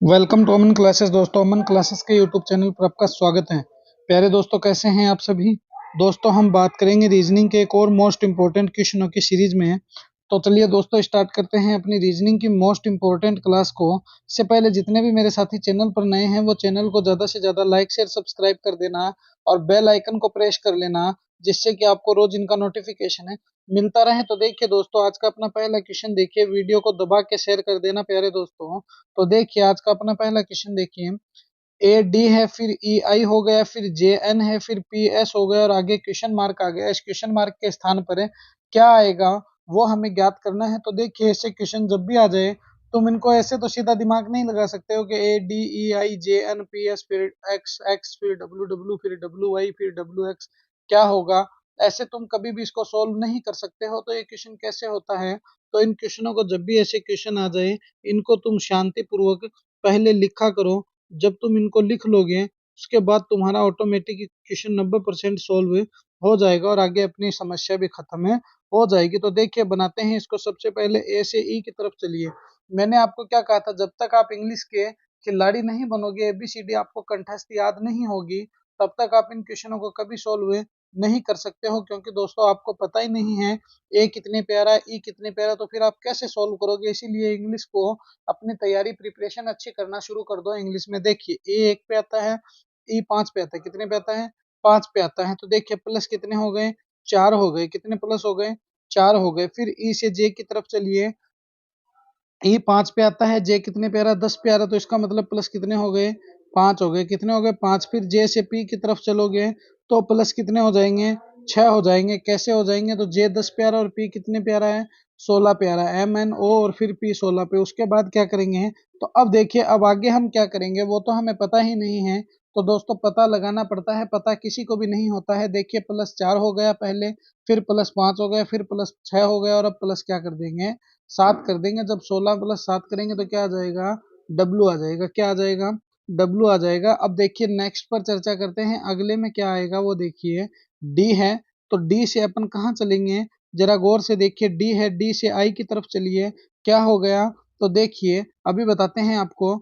Welcome to Aman classes. दोस्तों, Aman classes के YouTube channel पर आपका स्वागत है। प्यारे दोस्तों, कैसे हैं आप सभी। दोस्तों, हम बात करेंगे रीजनिंग के एक और मोस्ट इम्पोर्टेंट क्वेश्चनों की सीरीज में। तो चलिए दोस्तों, स्टार्ट करते हैं अपनी रीजनिंग की मोस्ट इम्पोर्टेंट क्लास को। इससे पहले जितने भी मेरे साथी चैनल पर नए हैं वो चैनल को ज़्यादा से ज़्यादा लाइक शेयर सब्सक्राइब कर देना और बेल आइकन को प्रेस कर लेना, जिससे कि आपको रोज इनका नोटिफिकेशन मिलता रहे। तो देखिए दोस्तों, आज का अपना पहला क्वेश्चन देखिए, वीडियो को दबा के शेयर कर देना प्यारे दोस्तों। तो देखिए आज का अपना पहला क्वेश्चन देखिए, ए डी है, फिर ई आई हो गया, फिर जे एन है, फिर पी एस हो गया और आगे क्वेश्चन मार्क आ गया। इस क्वेश्चन मार्क के स्थान पर क्या आएगा वो हमें ज्ञात करना है। तो देखिए, ऐसे क्वेश्चन जब भी आ जाए तुम इनको ऐसे तो सीधा दिमाग नहीं लगा सकते हो कि A D E I J N P S फिर एक्स एक्स फिर डब्ल्यू डब्ल्यू फिर डब्ल्यू वाई फिर डब्ल्यू एक्स क्या होगा। ऐसे तुम कभी भी इसको सोल्व नहीं कर सकते हो। तो ये क्वेश्चन कैसे होता है, तो इन क्वेश्चनों को जब भी ऐसे क्वेश्चन आ जाए इनको तुम शांति पूर्वक पहले लिखा करो। जब तुम इनको लिख लोगे उसके बाद तुम्हारा ऑटोमेटिक क्वेश्चन 90% सोल्व हो जाएगा और आगे अपनी समस्या भी खत्म हो जाएगी। तो देखिए बनाते हैं इसको। सबसे पहले ए से ई की तरफ चलिए। मैंने आपको क्या कहा था, जब तक आप इंग्लिश के खिलाड़ी नहीं बनोगे, एबीसीडी आपको कंठस्थ याद नहीं होगी, तब तक आप इन क्वेश्चनों को कभी सोल्व नहीं कर सकते हो। क्योंकि दोस्तों आपको पता ही नहीं है ए कितने प्यारा है, ई कितने प्यारा, तो फिर आप कैसे सोल्व करोगे। इसीलिए इंग्लिश को अपनी तैयारी प्रिपरेशन अच्छी करना शुरू कर दो। इंग्लिश में देखिए, ए 1 पे आता है, ई 5 पे आता है। कितने पे आता है? 5 पे आता है। तो देखिए प्लस कितने हो गए? 4 हो गए। कितने प्लस हो गए? 4 हो गए। फिर ई से जे की तरफ चलिए। ई 5 पे आता है, जे कितने पे आ रहा है? 10 पे आ रहा है। तो इसका मतलब प्लस कितने हो गए? 5 हो गए। कितने हो गए? 5। फिर जे से पी की तरफ चलोगे तो प्लस कितने हो जाएंगे? 6 हो जाएंगे। कैसे हो जाएंगे? तो जे 10 पे आ रहा है और पी कितने पे आ रहा है? 16 पे आ रहा है। एम एन ओ और फिर पी 16 पे। उसके बाद क्या करेंगे? तो अब देखिए, अब आगे हम क्या करेंगे वो तो हमें पता ही नहीं है। तो दोस्तों पता लगाना पड़ता है, पता किसी को भी नहीं होता है। देखिए प्लस 4 हो गया पहले, फिर प्लस 5 हो गया, फिर प्लस 6 हो गया और अब प्लस क्या कर देंगे? 7 कर देंगे। जब 16 प्लस 7 करेंगे तो क्या आ जाएगा? डब्लू आ जाएगा। क्या आ जाएगा? डब्लू आ जाएगा। अब देखिए नेक्स्ट पर चर्चा करते हैं, अगले में क्या आएगा वो देखिए। डी है, तो डी से अपन कहाँ चलेंगे? जरा गौर से देखिए, डी है, डी से आई की तरफ चलिए। क्या हो गया? तो देखिए अभी बताते हैं आपको।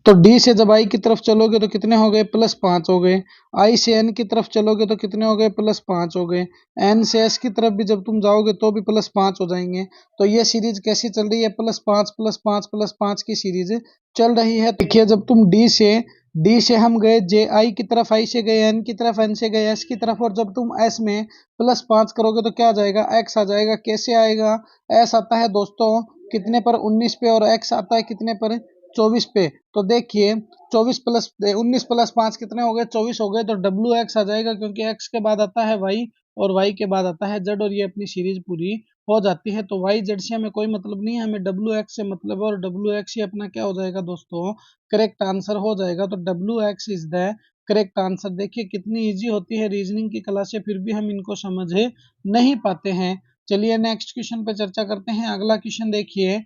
तो डी से जब आई की तरफ चलोगे तो कितने हो गए? +5 हो गए। आई से एन की तरफ चलोगे तो कितने हो गए? +5 हो गए। एन से एस की तरफ भी जब तुम जाओगे तो भी +5 हो जाएंगे। तो ये सीरीज कैसी चल रही है? +5 +5 +5 की सीरीज चल रही है। देखिए जब तुम डी से हम गए जे आई की तरफ, आई से गए एन की तरफ, एन से गए एस की तरफ, और जब तुम एस में +5 करोगे तो क्या आ जाएगा? एक्स आ जाएगा। कैसे आएगा? एस आता है दोस्तों कितने पर? 19 पे, और एक्स आता है कितने पर? 24 पे। तो देखिए 24 प्लस 19 प्लस 5 कितने हो गए? 24 हो गए। तो डब्ल्यू एक्स आ जाएगा, क्योंकि एक्स के बाद आता है वाई और वाई के बाद आता है जेड, और ये अपनी सीरीज पूरी हो जाती है। तो वाई जेड से हमें कोई मतलब नहीं है, हमें डब्ल्यू एक्स से मतलब है, और डब्ल्यू एक्स ही अपना क्या हो जाएगा दोस्तों? करेक्ट आंसर हो जाएगा। तो W x is the correct answer. देखिए कितनी इजी होती है रीजनिंग की क्लासें, फिर भी हम इनको समझ नहीं पाते हैं। चलिए नेक्स्ट क्वेश्चन पे चर्चा करते हैं। अगला क्वेश्चन देखिए,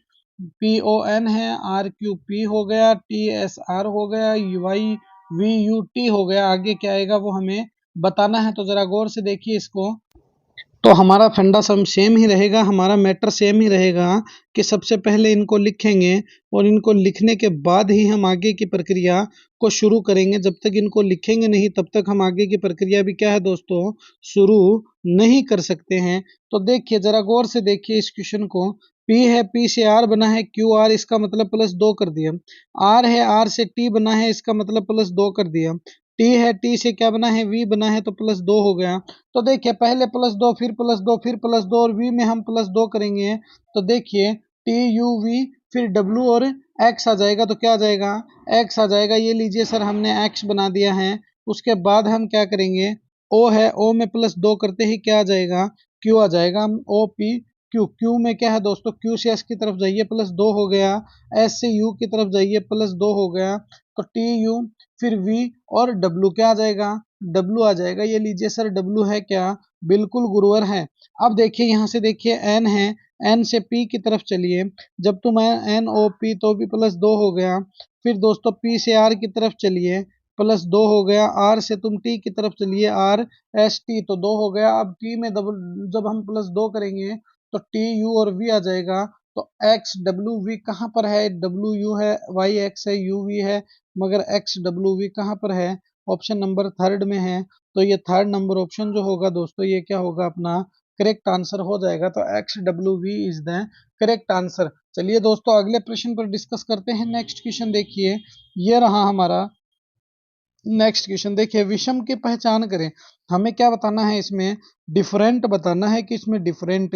पी ओ एन है, आर क्यू पी हो गया, टी एस आर हो गया, वाई वी यू टी हो गया। आगे क्या आएगा वो हमें बताना है। तो जरा गौर से देखिए इसको। तो हमारा फंडा सम सेम ही रहेगा, हमारा मैटर सेम ही रहेगा कि सबसे पहले इनको लिखेंगे और इनको लिखने के बाद ही हम आगे की प्रक्रिया को शुरू करेंगे। जब तक इनको लिखेंगे नहीं तब तक हम आगे की प्रक्रिया भी क्या है दोस्तों? शुरू नहीं कर सकते हैं। तो देखिए जरा गौर से देखिए इस क्वेश्चन को। पी है, पी से आर बना है, क्यू आर, इसका मतलब +2 कर दिया। आर है, आर से टी बना है, इसका मतलब +2 कर दिया। टी है, टी से क्या बना है? वी बना है, तो +2 हो गया। तो देखिए पहले +2 फिर +2 फिर +2 और वी में हम +2 करेंगे। तो देखिए टी यू वी फिर डब्ल्यू और एक्स आ जाएगा। तो क्या आ जाएगा? एक्स आ जाएगा। ये लीजिए सर, हमने एक्स बना दिया है। उसके बाद हम क्या करेंगे? ओ है, ओ में +2 करते ही क्या आ जाएगा? क्यू आ जाएगा। हम ओ पी क्यू, क्यू में क्या है दोस्तों? क्यू से एस की तरफ जाइए, +2 हो गया। एस से यू की तरफ जाइए, +2 हो गया। तो टी यू फिर वी और डब्ल्यू क्या आ जाएगा? डब्ल्यू आ जाएगा। ये लीजिए सर, डब्ल्यू है क्या? बिल्कुल गुरुवर है। अब देखिए यहाँ से देखिए एन है, एन से पी की तरफ चलिए। जब तुम एन ओ पी तो भी +2 हो गया। फिर दोस्तों पी से आर की तरफ चलिए, +2 हो गया। आर से तुम टी की तरफ चलिए, आर एस टी, तो 2 हो गया। अब टी में जब हम +2 करेंगे तो टी यू और वी आ जाएगा। तो एक्स डब्ल्यू वी कहाँ पर है, डब्ल्यू यू है, वाई एक्स है, यू वी है, मगर एक्स डब्ल्यू वी कहाँ पर है, ऑप्शन नंबर थर्ड में है। तो ये थर्ड नंबर ऑप्शन जो होगा दोस्तों, ये क्या होगा अपना करेक्ट आंसर हो जाएगा। तो x W we is the correct answer. चलिए दोस्तों अगले प्रश्न पर डिस्कस करते हैं। नेक्स्ट क्वेश्चन देखिए, ये रहा हमारा नेक्स्ट क्वेश्चन। देखिए, विषम की पहचान करें। हमें क्या बताना है इसमें, डिफरेंट बताना है कि इसमें डिफरेंट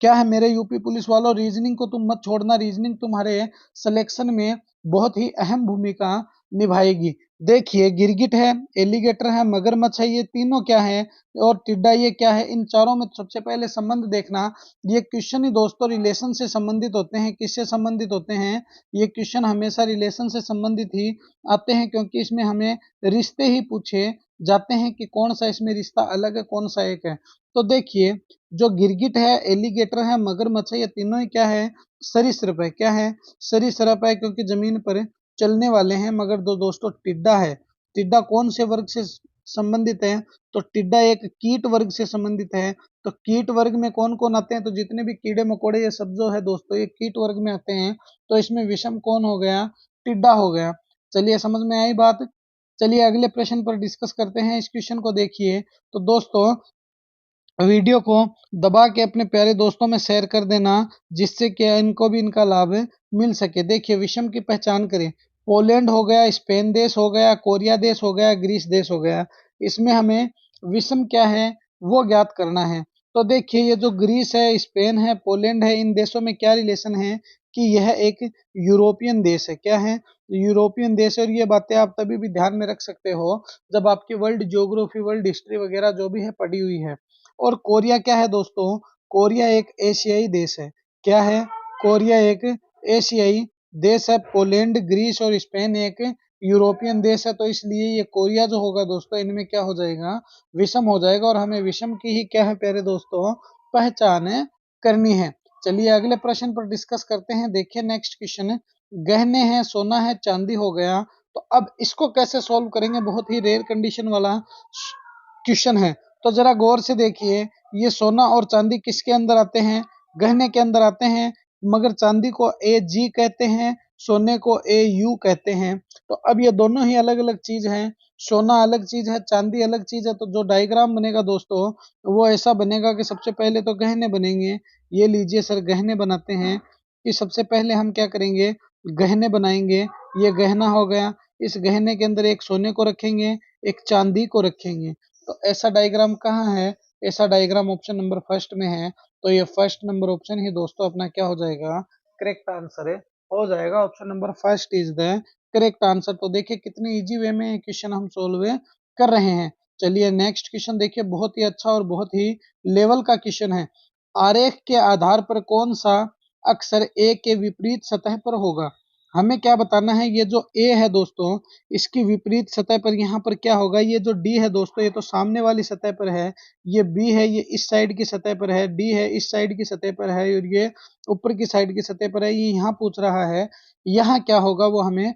क्या है। मेरे यूपी पुलिस वालों, रीजनिंग को तुम मत छोड़ना, रीजनिंग तुम्हारे सिलेक्शन में बहुत ही अहम भूमिका निभाएगी। देखिए, गिरगिट है, एलिगेटर है, मगरमच्छ है, ये तीनों क्या है, और टिड्डा ये क्या है। इन चारों में सबसे पहले संबंध देखना। ये क्वेश्चन ही दोस्तों रिलेशन से संबंधित होते हैं। किससे संबंधित होते हैं, ये क्वेश्चन हमेशा रिलेशन से संबंधित ही आते हैं, क्योंकि इसमें हमें रिश्ते ही पूछे जाते हैं कि कौन सा इसमें रिश्ता अलग है, कौन सा एक है। तो देखिए, जो गिरगिट है, एलिगेटर है, मगरमच्छ है, ये तीनों ही क्या है, सरीसृप है। क्या है, सरीसृप है, क्योंकि जमीन पर चलने वाले हैं। मगर दोस्तों टिड्डा है, टिड्डा कौन से वर्ग से संबंधित है, तो टिड्डा एक कीट वर्ग से संबंधित है। तो कीट वर्ग में कौन कौन आते हैं, तो जितने भी कीड़े मकोड़े ये सब जो है दोस्तों, ये कीट वर्ग में आते हैं। तो इसमें विषम कौन हो गया, टिड्डा हो गया। चलिए समझ में आई बात। चलिए अगले प्रश्न पर डिस्कस करते हैं। इस क्वेश्चन को देखिए, तो दोस्तों वीडियो को दबा के अपने प्यारे दोस्तों में शेयर कर देना, जिससे कि इनको भी इनका लाभ मिल सके। देखिए, विषम की पहचान करें। पोलैंड हो गया, स्पेन देश हो गया, कोरिया देश हो गया, ग्रीस देश हो गया। इसमें हमें विषम क्या है वो ज्ञात करना है। तो देखिए, ये जो ग्रीस है, स्पेन है, पोलैंड है, इन देशों में क्या रिलेशन है कि यह एक यूरोपियन देश है। क्या है, यूरोपियन देश है। और ये बातें आप तभी भी ध्यान में रख सकते हो जब आपकी वर्ल्ड ज्योग्राफी, वर्ल्ड हिस्ट्री वगैरह जो भी है पढ़ी हुई है। और कोरिया क्या है दोस्तों, कोरिया एक एशियाई देश है। क्या है, कोरिया एक एशियाई देश है। पोलैंड, ग्रीस और स्पेन एक यूरोपियन देश है। तो इसलिए ये कोरिया जो होगा दोस्तों, इनमें क्या हो जाएगा, विषम हो जाएगा। और हमें विषम की ही क्या है प्यारे दोस्तों, पहचान करनी है। चलिए अगले प्रश्न पर डिस्कस करते हैं। देखिए नेक्स्ट क्वेश्चन, गहने हैं, सोना है, चांदी हो गया। तो अब इसको कैसे सॉल्व करेंगे, बहुत ही रेयर कंडीशन वाला क्वेश्चन है। तो जरा गौर से देखिए, ये सोना और चांदी किसके अंदर आते हैं, गहने के अंदर आते हैं। मगर चांदी को ए जी कहते हैं, सोने को ए यू कहते हैं। तो अब ये दोनों ही अलग अलग चीज हैं। सोना अलग चीज है, चांदी अलग चीज है। तो जो डायग्राम बनेगा दोस्तों, वो ऐसा बनेगा कि सबसे पहले तो गहने बनेंगे। ये लीजिए सर, गहने बनाते हैं कि सबसे पहले हम क्या करेंगे, गहने बनाएंगे। ये गहना हो गया, इस गहने के अंदर एक सोने को रखेंगे, एक चांदी को रखेंगे। तो ऐसा डायग्राम कहाँ है, ऐसा डायग्राम ऑप्शन नंबर फर्स्ट में है। तो ये फर्स्ट नंबर ऑप्शन ही दोस्तों अपना क्या हो जाएगा, करेक्ट आंसर है, हो जाएगा। Option number first is the correct answer. तो देखिए कितने इजी वे में क्वेश्चन हम सोल्व कर रहे हैं। चलिए नेक्स्ट क्वेश्चन देखिए, बहुत ही अच्छा और बहुत ही लेवल का क्वेश्चन है। आरेख के आधार पर कौन सा अक्षर ए के विपरीत सतह पर होगा। हमें क्या बताना है, ये जो ए है दोस्तों, इसकी विपरीत सतह पर यहाँ पर क्या होगा। ये जो डी है दोस्तों, ये तो सामने वाली सतह पर है। ये बी है, ये इस साइड की सतह पर है। डी है, इस साइड की सतह पर है। और ये ऊपर की साइड की सतह पर है। ये यहाँ पूछ रहा है, यहाँ क्या होगा वो हमें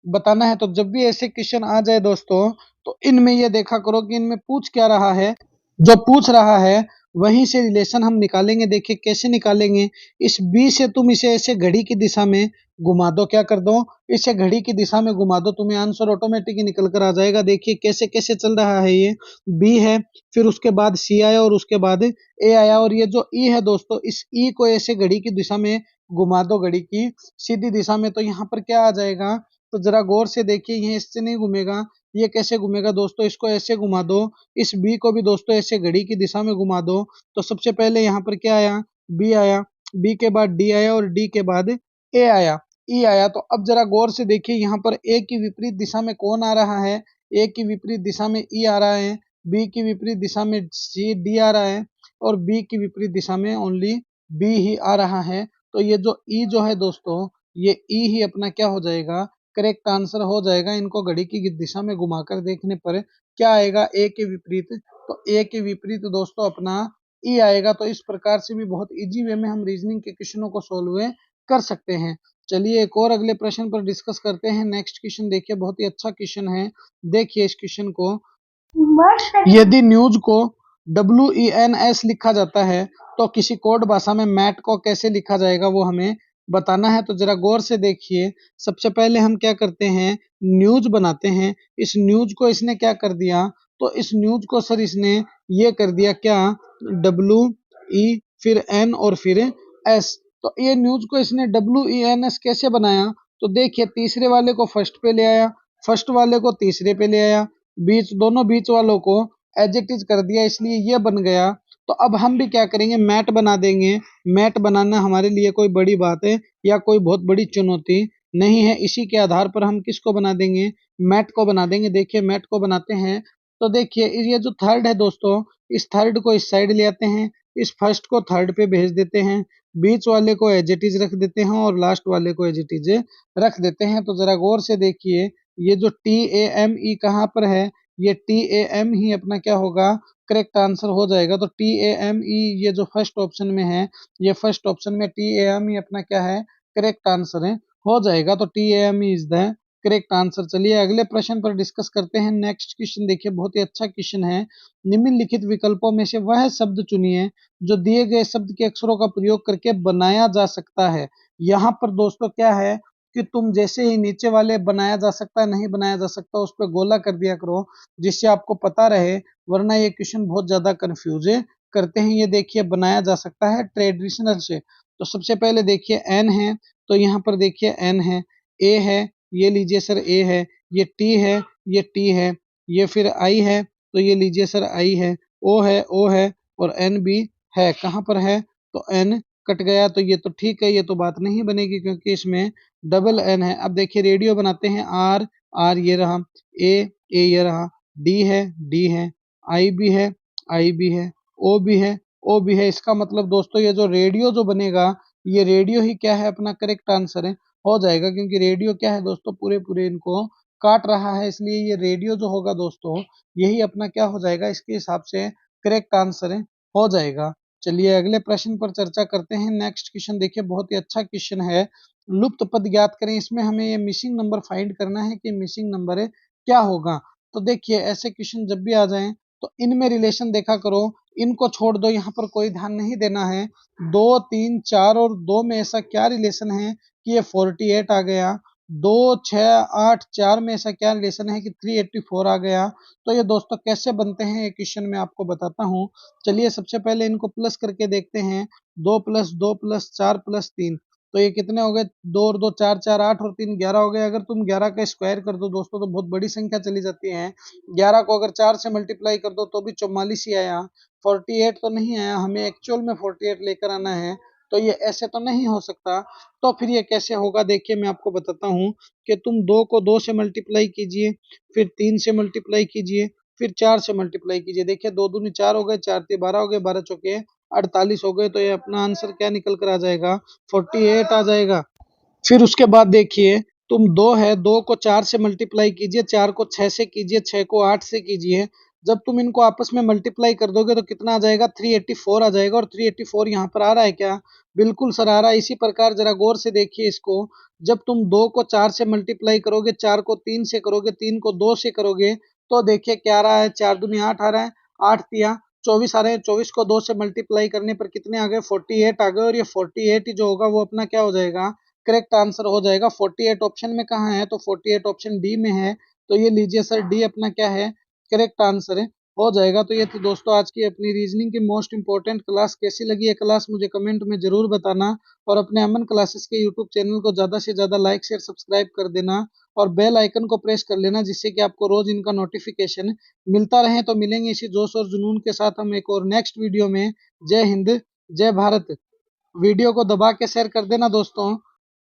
बताना है। तो जब भी ऐसे क्वेश्चन आ जाए दोस्तों, तो इनमें ये देखा करो कि इनमें पूछ क्या रहा है। जो पूछ रहा है वहीं से रिलेशन हम निकालेंगे। देखिए कैसे निकालेंगे, इस बी से तुम इसे ऐसे घड़ी की दिशा में घुमा दो। क्या कर दो, इसे घड़ी की दिशा में घुमा दो, तुम्हें आंसर ऑटोमेटिक ही निकल कर आ जाएगा। देखिए कैसे कैसे चल रहा है, ये बी है, फिर उसके बाद सी आया, और उसके बाद ए आया। और ये जो ई है दोस्तों, इस ई को ऐसे घड़ी की दिशा में घुमा दो, घड़ी की सीधी दिशा में। तो यहाँ पर क्या आ जाएगा, तो जरा गौर से देखिए, ये इससे नहीं घूमेगा। ये कैसे घूमेगा दोस्तों, इसको ऐसे घुमा दो। इस बी को भी दोस्तों ऐसे घड़ी की दिशा में घुमा दो। तो सबसे पहले यहाँ पर क्या आया, बी आया, बी के बाद डी आया, और डी के बाद ए आया, ई आया। तो अब जरा गौर से देखिए, यहाँ पर ए की विपरीत दिशा में कौन आ रहा है, ए की विपरीत दिशा में ई आ रहा है, बी की विपरीत दिशा में सी डी आ रहा है, और बी की विपरीत दिशा में ओनली बी ही आ रहा है। तो ये जो ई जो है दोस्तों, ये ई ही अपना क्या हो जाएगा, करेक्ट आंसर हो जाएगा। इनको घड़ी की दिशा में घुमाकर देखने पर क्या आएगा, ए के विपरीत। तो ए के विपरीत दोस्तों अपना ई आएगा। तो इस प्रकार से भी बहुत इजी वे में हम रीजनिंग के क्वेश्चनों को सोल्व कर सकते हैं। चलिए एक और अगले प्रश्न पर डिस्कस करते हैं। नेक्स्ट क्वेश्चन देखिए, बहुत ही अच्छा क्वेश्चन है। देखिए इस क्वेश्चन को, यदि न्यूज को WENS लिखा जाता है, तो किसी कोड भाषा में मैट को कैसे लिखा जाएगा वो हमें बताना है। तो जरा गौर से देखिए, सबसे पहले हम क्या करते हैं, न्यूज बनाते हैं। इस न्यूज को इसने क्या कर दिया, तो इस न्यूज को सर इसने ये कर दिया क्या, WE फिर N और फिर S। तो ये न्यूज को इसने WENS कैसे बनाया, तो देखिए तीसरे वाले को फर्स्ट पे ले आया, फर्स्ट वाले को तीसरे पे ले आया, दोनों बीच वालों को एडजेक्टिव कर दिया, इसलिए ये बन गया। तो अब हम भी क्या करेंगे, मैट बना देंगे। मैट बनाना हमारे लिए कोई बड़ी बात है या कोई बहुत बड़ी चुनौती नहीं है। इसी के आधार पर हम किसको बना देंगे, मैट को बना देंगे। देखिए मैट को बनाते हैं, तो देखिए ये जो थर्ड है दोस्तों, इस थर्ड को इस साइड ले आते हैं, इस फर्स्ट को थर्ड पे भेज देते हैं, बीच वाले को एजेटिज रख देते हैं और लास्ट वाले को एजेटिज रख देते हैं। तो जरा गौर से देखिए, ये जो TAME कहाँ पर है, ये TAM ही अपना क्या होगा, करेक्ट आंसर हो जाएगा। तो TAME ये जो फर्स्ट ऑप्शन में है, ये फर्स्ट ऑप्शन में TAME अपना क्या है, करेक्ट आंसर है, हो जाएगा। तो TAME is the correct answer. चलिए अगले प्रश्न पर डिस्कस करते हैं। नेक्स्ट क्वेश्चन देखिए, बहुत ही अच्छा क्वेश्चन है। निम्नलिखित विकल्पों में से वह शब्द चुनिए जो दिए गए शब्द के अक्षरों का प्रयोग करके बनाया जा सकता है। यहाँ पर दोस्तों क्या है कि तुम जैसे ही नीचे वाले बनाया जा सकता है, नहीं बनाया जा सकता, उस पर गोला कर दिया करो, जिससे आपको पता रहे, वरना ये क्वेश्चन बहुत ज्यादा कंफ्यूज करते हैं। ये देखिए बनाया जा सकता है ट्रेडिशनल से। तो सबसे पहले देखिए एन है, तो यहाँ पर देखिए एन है, ए है, ये लीजिए सर ए है, ये टी है, ये टी है, ये फिर आई है, तो ये लीजिए सर आई है, ओ है और एन भी है। कहाँ पर है, तो एन कट गया, तो ये तो ठीक है, ये तो बात नहीं बनेगी क्योंकि इसमें डबल एन है। अब देखिए रेडियो बनाते हैं, आर आर ये रहा, ए ये रहा, डी है, आई भी है, आई भी है, ओ भी है, ओ भी है। इसका मतलब दोस्तों ये जो रेडियो जो बनेगा, ये रेडियो ही क्या है, अपना करेक्ट आंसर है, हो जाएगा। क्योंकि रेडियो क्या है दोस्तों, पूरे पूरे इनको काट रहा है, इसलिए ये रेडियो जो होगा दोस्तों, यही अपना क्या हो जाएगा, इसके हिसाब से करेक्ट आंसर है, हो जाएगा। चलिए अगले प्रश्न पर चर्चा करते हैं। नेक्स्ट क्वेश्चन देखिए, बहुत ही अच्छा क्वेश्चन है। लुप्त पद ज्ञात करें। इसमें हमें ये मिसिंग नंबर फाइंड करना है कि मिसिंग नंबर है क्या होगा। तो देखिए ऐसे क्वेश्चन जब भी आ जाएं, तो इनमें रिलेशन देखा करो, इनको छोड़ दो, यहाँ पर कोई ध्यान नहीं देना है। 2, 3, 4 और 2 में ऐसा क्या रिलेशन है कि ये 48 आ गया। 2, 6, 8, 4 में ऐसा क्या रिलेशन है कि 384 आ गया। तो ये दोस्तों कैसे बनते हैं, ये क्वेश्चन मैं आपको बताता हूँ। चलिए सबसे पहले इनको प्लस करके देखते हैं। 2 + 2 + 4 + 3, तो ये कितने हो गए, 2 और 2 4, 4 8 और 3 11 हो गए। अगर तुम 11 का स्क्वायर कर दो दोस्तों, तो बहुत बड़ी संख्या चली जाती है। 11 को अगर 4 से मल्टीप्लाई कर दो तो भी 44 ही आया, 48 तो नहीं आया। हमें एक्चुअल में 48 लेकर आना है, तो ये ऐसे तो नहीं हो सकता। तो फिर ये कैसे होगा, देखिए मैं आपको बताता हूँ कि तुम 2 को 2 से मल्टीप्लाई कीजिए, फिर 3 से मल्टीप्लाई कीजिए, फिर 4 से मल्टीप्लाई कीजिए। देखिए 2 दूनी 4 हो गए, 4 तिया 12 हो गए, 12 चौके 48 हो गए। तो ये अपना आंसर क्या निकल कर आ जाएगा, 48 आ जाएगा। फिर उसके बाद देखिए, तुम 2 है, 2 को 4 से मल्टीप्लाई कीजिए, 4 को 6 से कीजिए, 6 को 8 से कीजिए। जब तुम इनको आपस में मल्टीप्लाई कर दोगे तो कितना आ जाएगा, 384 आ जाएगा। और 384 यहाँ पर आ रहा है क्या, बिल्कुल सर आ रहा है। इसी प्रकार जरा गौर से देखिए इसको, जब तुम 2 को 4 से मल्टीप्लाई करोगे, 4 को 3 से करोगे, 3 को 2 से करोगे, तो देखिए क्या आ रहा है, 4 दूनी 8 आ रहा है, 8 तिया 24 आ रहे हैं। 24 को 2 से मल्टीप्लाई करने पर कितने आ गए, 48 आ गए। और ये 48 ही जो होगा वो अपना क्या हो जाएगा, करेक्ट आंसर हो जाएगा। 48 ऑप्शन में कहाँ है, तो 48 ऑप्शन डी में है। तो ये लीजिए सर डी अपना क्या है, करेक्ट आंसर है, हो जाएगा। तो ये थी दोस्तों आज की अपनी रीजनिंग की मोस्ट इंपॉर्टेंट क्लास। कैसी लगी ये क्लास मुझे कमेंट में जरूर बताना, और अपने अमन क्लासेस के यूट्यूब चैनल को ज़्यादा से ज़्यादा लाइक शेयर सब्सक्राइब कर देना, और बेल आइकन को प्रेस कर लेना, जिससे कि आपको रोज इनका नोटिफिकेशन मिलता रहे। तो मिलेंगे इसी जोश और जुनून के साथ हम एक और नेक्स्ट वीडियो में। जय हिंद, जय भारत। वीडियो को दबा के शेयर कर देना दोस्तों।